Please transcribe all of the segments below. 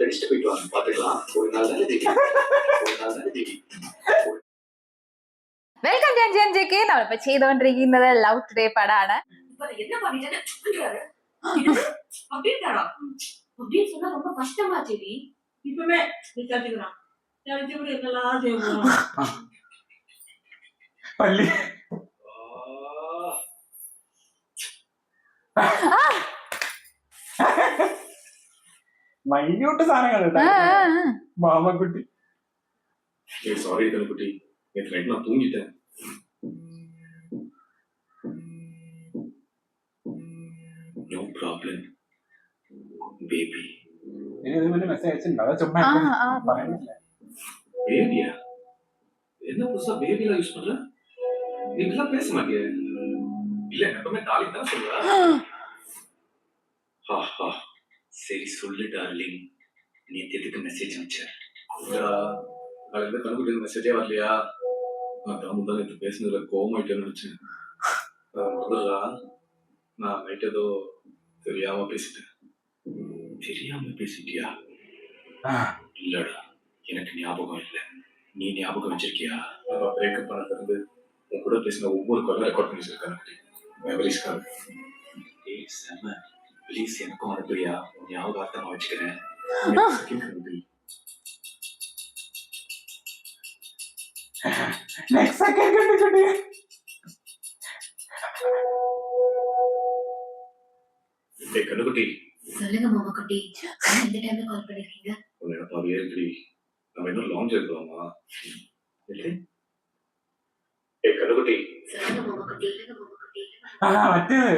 கடிச்சிட்டு போயிட்டு வாங்க, பாத்துக்கலாம். ஒரு நாள் தானே தேவி, ஒரு நாள் தானே தேவி. Welcome to என்ஜேகே. நம்ம இப்ப செய்தோன்றிருக்கிறது லவ் டுடே படான. இப்ப என்ன பண்ணிட்டேன்னு அப்படின்ட்டாரா அப்படின்னு சொன்னா ரொம்ப கஷ்டமா சரி. இப்பவே நீ தெரிஞ்சுக்கிறான் தெரிஞ்சுக்கிட்டு என்னெல்லாம் செய்யணும் பள்ளி മൈന്യൂട്ട് സാധനങ്ങൾ മാമക്കുട്ടി. சாரி கண்ணுக்குட்டி, நேற்று நைட் நான் தூங்கிட்டேன். No problem baby. மெசேஜ் அയച്ചിട്ടുണ്ടോ? ചുമ്മാ പറയുന്നില്ല. பேபியா? என்ன புதுசா பேபிலாம் யூஸ் பண்ற? நீ இப்படிலாம் பேச மாட்டியே. இல்ல எப்பவுமே டார்லிங் தான் சொல்லுவா. ஆஹா சரி சொல்லு டார்லிங், நேற்று எதுக்கு மெசேஜ் அனுப்பிச்ச? காலையில கண்ணுக்குட்டி மெசேஜே வரலையா? அதான் முந்தா நேற்று பேசுனதுல கோவமாயிட்டேன்னு நினைச்சேன். நான் நைட் ஏதோ தெரியாம பேசிட்டேன். தெரியாம பேசிட்டியா? இல்லடா, எனக்கு ஞாபகம் இல்லை. நீ ஞாபகம் வச்சிருக்கியா? நம்ம பிரேக்கப் பண்ணதுல இருந்து உன் கூட பேசின ஒவ்வொரு காலும் ரெக்கார்ட் பண்ணி வச்சிருக்காங்க. மெமரிஸ்க்காக. ஏய் செம, ப்ளீஸ் எனக்கும் அனுப்புறியா? உன் ஞாபகார்த்தமா வச்சுக்கிறேன். நெக்ஸ்ட் செகண்ட் கண்டுக்கிட்டு ஏய் கண்ணுக்குட்டி, சொல்லுங்க மாமா குட்டி, இந்த டைம்ல கால் பண்ணிருக்கீங்க? உன்னை நப்பாவே இருக்குடி. நம்ம இன்னும் லாங் ஜெர்னி போலாமா? ஏய் கண்ணுக்குட்டி, சொல்லுங்க மாமா குட்டி, இல்லங்க மாமா குட்டி. മറ്റേത്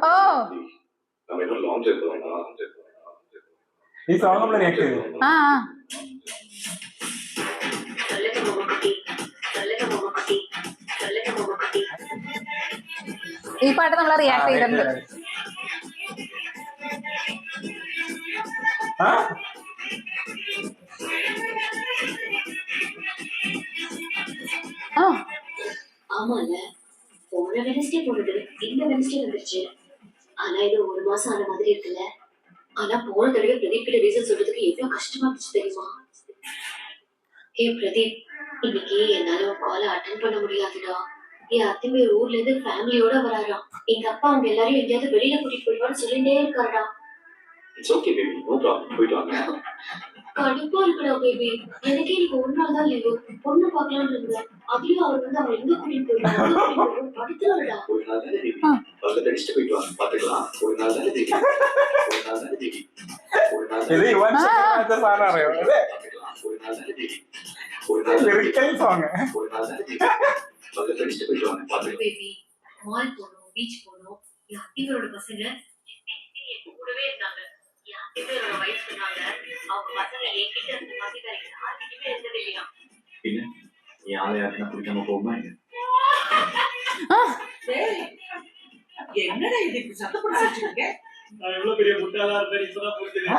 ஓ நம்ம இன்னும் லாங் ஜெர்னி போலாமா? ഈ സോങ് നമ്മൾ റിയാക്ട് ചെയ്തു. சொல்லுங்க மாமா குட்டி, சொல்லுங்க மாமா குட்டி, சொல்லுங்க மாமா குட்டி. ഈ പാട്ട് നമ്മൾ റിയാക്ട് ചെയ്തിട്ടുണ്ട്. ஆமால, போன வெனஸ்டே போனது இந்த வெனஸ்டே வந்துருச்சு. ஆனா இது ஒரு மாசம் ஆன மாதிரி இருக்குல்ல. ஆனா போன தடவை பிரதீப் கிட்ட ரீசன் சொல்றதுக்கு எவ்வளவு கஷ்டமா இருந்துச்சு தெரியுமா? ஏ பிரதீப், இன்னைக்கு என்னால காலை அட்டென்ட் பண்ண முடியாதுடா. என் அத்திமே ஊர்ல இருந்து ஃபேமிலியோட வராராம். எங்க அப்பா அவங்க எல்லாரையும் எங்கேயாவது வெளியில கூட்டிட்டு போயிடுவான்னு சொல்லிட்டே இருக்காருடா. It's okay baby, no problem, போயிட்டு வாங்க. கடுப்பா இருக்குடா பேபி. எனக்கே இன்னைக்கு ஒரு நாள் தான் லீவு. பொண்ணு பாக்கலாம்னு இருந்தேன். அதையும் அவர் வந்து அவர் எங்க கூட்டிட்டு போயிடுவாங்க படுத்துறாருடா. ஒரு நாள் தானே தேவி, பல்ல கடிச்சிட்டு போயிட்டு வாங்க, பாத்துக்கலாம். ஒரு நாள் தானே தேவி, ஒரு நாள் தானே தேவி, ஒரு நாள் ഇത് യുവൻ ശങ്കർ സാധനം അറിയോ? അല്ലേ? பாத்துக்கலாம். ஒரு நாள் தானே தேவி, ஒரு நாள் ലിറിക്കൽ സോങ്. ஒரு நாள் தானே தேவி, பல்ல கடிச்சிட்டு போயிட்டு வாங்க, பாத்துக்கலாம். பேபி, மால் போனோம், பீச் போனோம். என் அத்திவரோட பசங்க என் கூடவே இருந்தாங்க. என் அத்திவரோட வயசு சொன்னாங்க. அவங்க பசங்க என்கிட்ட இருந்த பசங்க யாருக்கிட்டயுமே இருந்தது இல்லையா? பின்ன நீ ஆளை யாருக்குன்னா பிடிக்காம போகுமா? என்னடா இது இப்படி சத்தப்பட வச்சிருக்கீங்க? நான் எவ்வளவு பெரிய முட்டாளா இருந்தேன் இப்பதான் புரிஞ்சுது.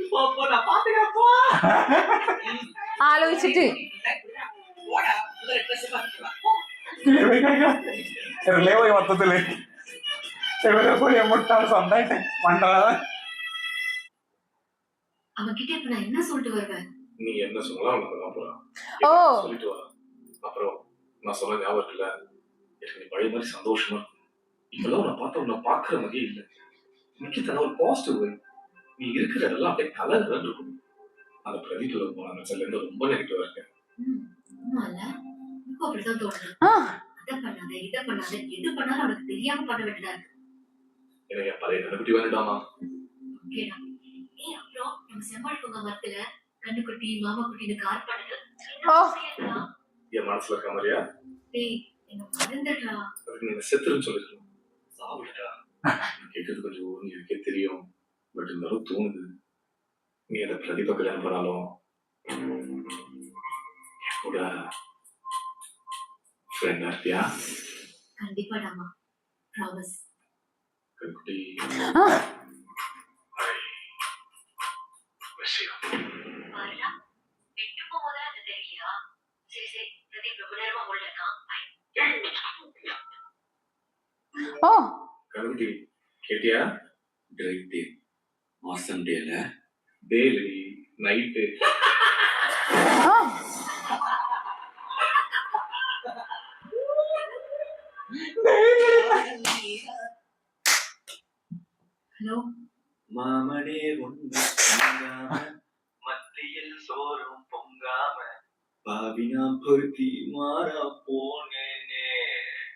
இப்போ நான் பாத்துக்கிறப்போ ആലോചിച്ചിട്ട് போடா, முதல்ல ட்ரெஸ் பார்த்துக்கலாம். റിലേവ് മൊത്തത്തില് ഇവരെ പോയി മുട്ടാണ് സ്വന്തമായിട്ട് മണ്ടത്. அவன் கிட்ட இப்ப நான் என்ன சொல்லிட்டு வருவேன்? நீ என்ன சொன்னாலும் அவனுக்கு தான் போறான். ஓ. சொல்லிட்டு வா. அப்புறம் நான் சொன்ன ஞாபகம் இல்ல, எனக்கு நீ பழைய மாதிரி சந்தோஷமா இருக்கும். இப்பெல்லாம் உன்னை பார்த்தா உன்னை பாக்குற மாதிரியே இல்லை. முக்கியத்தான ஒரு பாசிட்டிவ் வே. நீ இருக்கிறதெல்லாம் அப்படியே கலர் இருக்கும். அந்த பிரதீப்ல போன செல்ல இருந்து ரொம்ப நெகட்டிவா இருக்கேன். ஆமால, எனக்கு அப்படிதான் தோணுது. அதை பண்ணாத, இதை பண்ணாத, எது பண்ணாலும் அவனுக்கு தெரியாம பண்ண வேண்டியதா இருக்கு. எனக்கு என் பழைய கண்ணுக்குட்டி வேண்டாமா? ஓகேடா. ஏய் அப்புறம் நம்ம செம்மாள் பூங்கா மரத்துல கண்ணுக்குட்டி மாமா குட்டின்னு கார் பண்ணுது. ஓ. என் மனசுல இருக்க மாதிரியா? டேய் என்ன மறந்துடுறா. அதுக்கு நீங்க செத்துருன்னு சொல்லிருக்கணும். சாவுடா. கேட்கறது கொஞ்சம் ஊர்னு எனக்கே தெரியும். பட் இருந்தாலும் தோணுது. நீ அதை பிரதீப கல்யாணம் பண்ணாலும் கூட ஃப்ரெண்டா இருப்பியா? கண்டிப்பாடாமா, ப்ராமிஸ். கண்குட்டி பாருடா, விட்டு போகும்போது அது தெரியலையா? சரி சரி, பிரதீப் ரொம்ப நேரமா உள்ள இருக்கான். ஓ கண்குட்டி கேட்டியா? கிரேட் டே, ஆசம் டேல டெய்லி நைட்டு ஹலோ மாமனே ஒன்று பொங்காம மத்தியில் சோறும் பொங்காம பாவினா பொருத்தி மாறா போனேனே.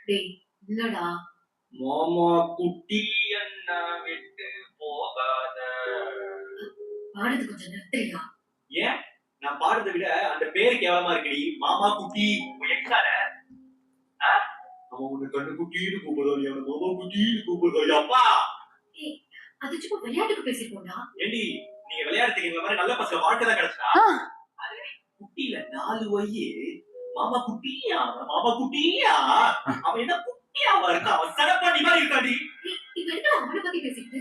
டேய் இல்லடா மாமா குட்டி அண்ணா விட்டு போகாத. பாடுறது கொஞ்சம் நிறுத்துறியா? ஏன் நான் பாடுறதை விட அந்த பேரு கேவலமா இருக்குடி. மாமா குட்டி எக்ஸால அவன் உன்னை கண்ணு குட்டின்னு கூப்பிடுறான், அவன் மாமா குட்டின்னு கூப்பிடுறான். அப்பா அது சும்மா விளையாட்டுக்கு பேசிருக்கோம்டா. ஏண்டி நீங்க விளையாடுறதுக்கு இந்த மாதிரி நல்ல பசங்க வாழ்க்கை தான் கிடைச்சா? குட்டியில 4 வயி மாமா குட்டியா மாமா குட்டியா அவன் என்ன குட்டியாவா இருக்கா? அவன் சரப்பாண்டி மாதிரி இருக்காடி. இப்ப எதுக்கு அவனை பத்தி பேசிக்கிட்டு?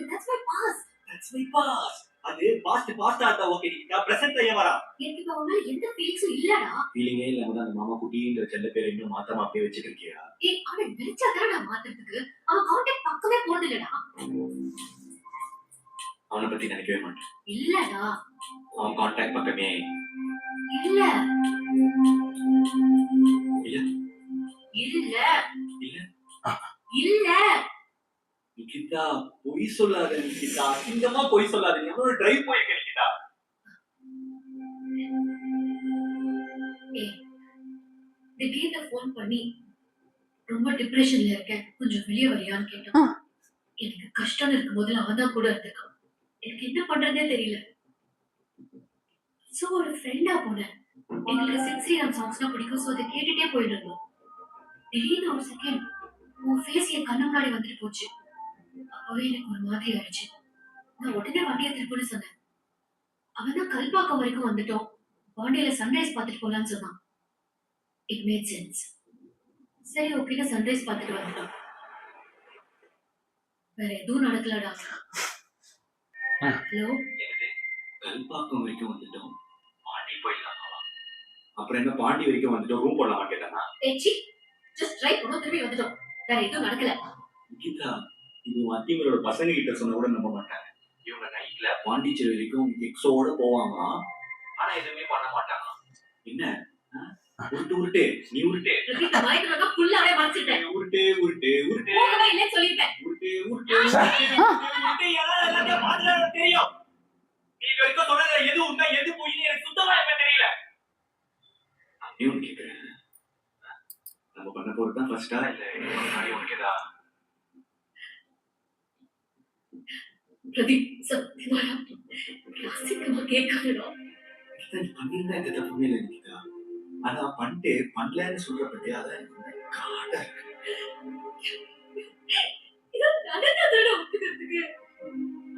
That's my past. அது பாஸ்டா இருந்தா ஓகே. நான் பிரசன்ட்ல ஏன் வரா? எனக்கு இப்ப அவன் மேல எந்த ஃபீலிங்ஸும் இல்லடா. ஃபீலிங்கே இல்லாம தான் அந்த மாமா குட்டின்ற செல்ல பேரை இன்னும் மாத்தாம அப்படியே வச்சுட்டு இருக்கியா? அவன் நினைச்சாதான் நான் மாத்துறதுக்கு. அவன் கான்டாக்ட் பக்கமே போறது இல்லடா. அவனை பத்தி நினைக்கவே மாட்டேன். இல்லடா அவன் கான்டாக்ட் பக்கமே இல்ல இல்ல இல்ல இல்ல. இல்ல நிகிதா பொய் சொல்லாத. நிகிதா அசிங்கமா பொய் சொல்லாத. நீ அவனோட டிரைவ் போய் நிகிதா. திடீர்னு ஃபோன் பண்ணி ரொம்ப டிப்ரெஷன்ல இருக்கேன், கொஞ்சம் வெளியே வரியான்னு கேட்டான். எனக்கு கஷ்டம் இருக்கும் போதுல அவன் தான் கூட இருந்திருக்கான். எனக்கு என்ன பண்றதே தெரியல. சோ ஒரு ஃப்ரெண்டா போனேன். எங்களுக்கு சின்சியர் சாங்ஸ்லாம் பிடிக்கும். சோ அதை கேட்டுட்டே போயிட்டு இருந்தோம். திடீர்னு ஒரு செகண்ட் உன் ஃபேஸ் என் கண்ணு முன்னாடி வந்துட்டு போச்சு. அப்பவே எனக்கு ஒரு மாதிரி ஆயிடுச்சு. நான் உடனே வண்டியை திருப்பி சொன்னேன். அவன் தான் கல்பாக்கம் வரைக்கும் வந்துட்டோம், பாண்டியில சன்ரைஸ் பார்த்துட்டு போலான்னு சொன்னான். It made sense. சரி ஓகே சன்ரைஸ் பார்த்துட்டு வந்துட்டோம். வேற எதுவும் நடக்கலடா. ஹலோ கல்பாக்கம் வரைக்கும் வந்துட்டோம், பாண்டி போயிடலாம். அப்புறம் என்ன பாண்டி வரைக்கும் வந்துட்டோம், ரூம் போடலாமா கேட்டானா? ஏச்சி ஜஸ்ட் ட்ரை பண்ணோம், திரும்பி வந்துட்டோம். வேற எதுவும் நடக்கல. நிகிதா இது அத்திமரோட பசங்க கிட்ட சொன்ன கூட நம்ப மாட்டாங்க. இவங்க நைட்ல பாண்டிச்சேரி வரைக்கும் எக்ஸோட போவாங்க, ஆனா எதுவுமே பண்ண மாட்டாங்க. என்ன உருட்டு உருட்டு நீ உருட்டு பிரதீப் மைக்ரோனா ஃபுல்லாவே மறைச்சிட்டேன். உருட்டு உருட்டு உருட்டு போகவே இல்லைன்னு சொல்லிட்டேன். உருட்டு உருட்டு உருட்டு எல்லாத்தையும் பார்த்துட்டு தெரியும். நீ வரைக்கும் சொன்னது எது உண்மை எது பொய்ன்னு எனக்கு சுத்தமா எப்ப தெரியல. அப்படியே கேட்கிறேன், நம்ம பண்ண போறதுதான் ஃபர்ஸ்டா இல்ல முன்னாடி உனக்கு ஏதா? பிரதீப் சத்தியமா அசிங்கமா கேட்காதடா. பண்ணிருந்தா எந்த தப்புமே இல்லை நிகிதா. ஆனா பண்ணிட்டு பண்ணலன்னு சொல்ற பத்தி அதான் எனக்கு காடா இருக்கு. நடக்காதடா ஒத்துக்கிறதுக்கு.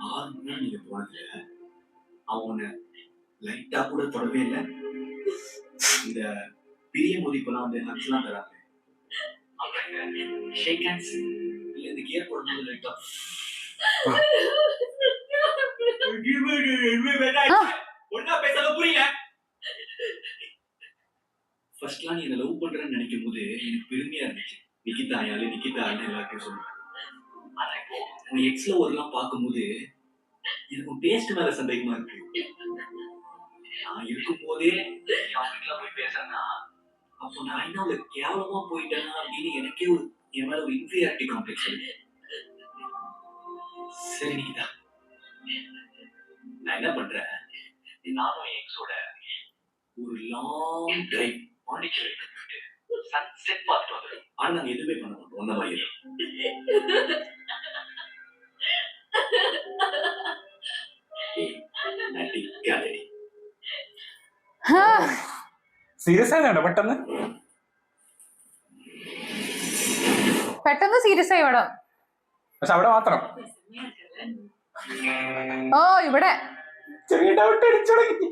6 மணி நேரம் நீங்க போனதுல அவனை லைட்டா கூட தொடவே இல்லை. இந்த பெரிய மதிப்பெல்லாம் வந்து ஹக்ஸ்லாம் தராங்க. ஷேக் ஹேண்ட்ஸ் இல்ல இந்த கியர் போடும்போது லைட்டா ஒழுங்கா பேசாத புரியல. ஃபர்ஸ்ட்லாம் நீ என்ன லவ் பண்றேன்னு நினைக்கும் போது எனக்கு பெருமையா இருந்துச்சு. நிகிதா யாரு நிகிதா எல்லாத்தையும் சொல்லுவேன். ஆனா இப்போ உன் எக்ஸ்ல ஒருலாம் பார்க்கும்போது எனக்கு டேஸ்ட் மேல சந்தேகமா இருக்கு. நான் இருக்கும் போதே அவங்களுக்குலாம் போய் பேசுறேன்னா அப்போ நான் என்ன அவளை கேவலமா போயிட்டேனா அப்படின்னு எனக்கே ஒரு என் மேல ஒரு இன்ஃபீரியாரிட்டி காம்ப்ளெக்ஸ் இருக்கு. சரி நிகிதா, நான் என்ன பண்றேன், நானும் என் எக்ஸோட ஒரு லாங் டிரைவ் பாண்டிச்சேரி சன்செட் பார்த்துட்டு வந்துடும். ஆனா நாங்க எதுவுமே பண்ண மாட்டோம் ஒன்ன மாதிரி. നടിക്കാതെ സീരിയസ് ആയതാണോ പെട്ടെന്ന്? പെട്ടെന്ന് സീരിയസ് ആയി പടം. പക്ഷെ അവിടെ മാത്രം ഓ ഇവിടെ ചെറിയ ഡൗട്ട് അടിച്ചു തുടങ്ങി.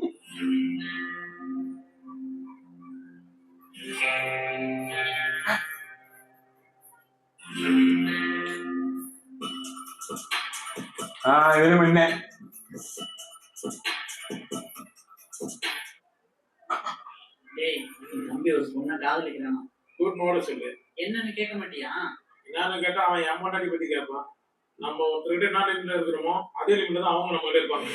ആ ഇതിന് മുന്നേ தம்பி ஒரு பொண்ணை காதலிக்கிறானா? கூட்டினோட சொல்லு. என்னன்னு கேட்க மாட்டியா? என்னன்னு கேட்டா அவன் என் பொண்டாட்டி பத்தி கேட்பான். நம்ம ஒருத்தர்கிட்ட என்ன லிமிட்ல இருக்கிறோமோ அதே லிமிட்ல தான் அவங்க நம்ம கிட்ட இருப்பாங்க.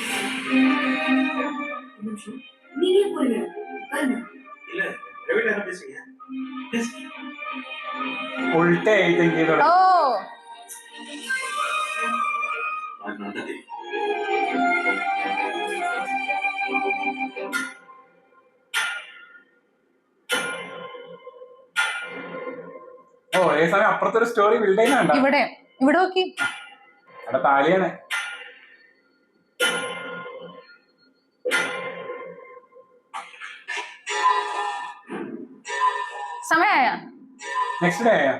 ஒரு நிமிஷம். நீங்க ஏன் போறீங்க? பாருங்க. ரவிட்ட என்ன பேசுறீங்க? ഉൾട്ടേ തിങ്ക് ചെയ്തോളൂ. ஓ உனக்கு நல்லா தெரியும். ഓ ഏ സമയം അപ്പുറത്തെ ഒരു സ്റ്റോറി ബിൽഡ് ചെയ്യുന്നുണ്ടോ? ഇവിടെ ഇവിടെ നോക്കി. അവിടെ താലിയാണ്. സമയായ നെക്സ്റ്റ് ഡേ ആയാ